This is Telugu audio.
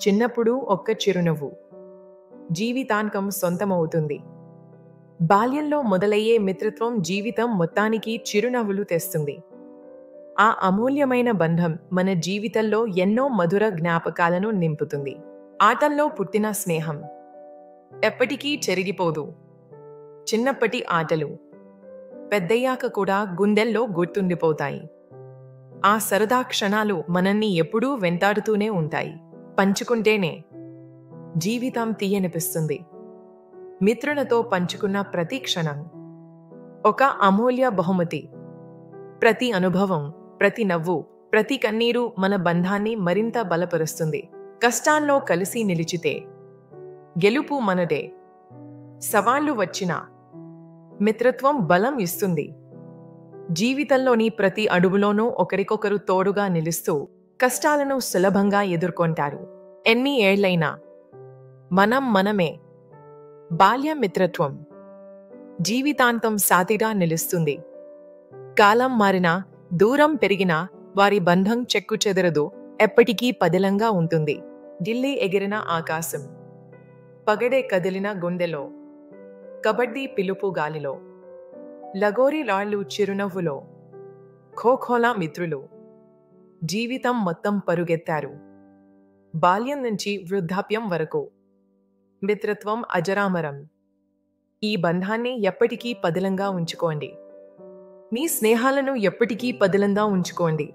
చిన్నప్పుడు ఒక్క చిరునవ్వు జీవితాంతం సొంతమవుతుంది. బాల్యంలో మొదలయ్యే మిత్రత్వం జీవితం మొత్తానికి చిరునవ్వులు తెస్తుంది. ఆ అమూల్యమైన బంధం మన జీవితంలో ఎన్నో మధుర జ్ఞాపకాలను నింపుతుంది. ఆటల్లో పుట్టిన స్నేహం ఎప్పటికీ చెరిగిపోదు. చిన్నప్పటి ఆటలు పెద్దయ్యాక కూడా గుండెల్లో గుర్తుండిపోతాయి. ఆ సరదా క్షణాలు మనల్ని ఎప్పుడూ వెంటాడుతూనే ఉంటాయి. పంచుకుంటేనే జీవితం తీయనిపిస్తుంది. మిత్రులతో పంచుకున్న ప్రతి క్షణం ఒక అమూల్య బహుమతి. ప్రతి అనుభవం, ప్రతి నవ్వు, ప్రతి కన్నీరు మన బంధాన్ని మరింత బలపరుస్తుంది. కష్టాల్లో కలిసి నిలిచితే గెలుపు మనదే. సవాళ్లు వచ్చినా మిత్రత్వం బలం ఇస్తుంది. జీవితంలోని ప్రతి అడుగులోనూ ఒకరికొకరు తోడుగా నిలుస్తూ కష్టాలను సులభంగా ఎదుర్కొంటారు. ఎన్ని ఏళ్లైనా మనం మనమే. బాల్య మిత్రత్వం జీవితాంతం సాతిగా నిలుస్తుంది. కాలం మారినా, దూరం పెరిగినా వారి బంధం చెక్కుచెదరదు, ఎప్పటికీ పదిలంగా ఉంటుంది. ఢిల్లీ ఎగిరిన ఆకాశం, పగడే కదిలిన గుండెలో, కబడ్డీ పిలుపు గాలిలో, లగోరి రాళ్ళు చిరునవ్వులో, ఖోఖోలా మిత్రులు జీవితం మొత్తం పరుగెత్తారు. బాల్యం నుంచి వృద్ధాప్యం వరకు మిత్రత్వం అజరామరం. ఈ బంధాన్ని ఎప్పటికీ పదిలంగా ఉంచుకోండి. మీ స్నేహాలను ఎప్పటికీ పదిలంగా ఉంచుకోండి.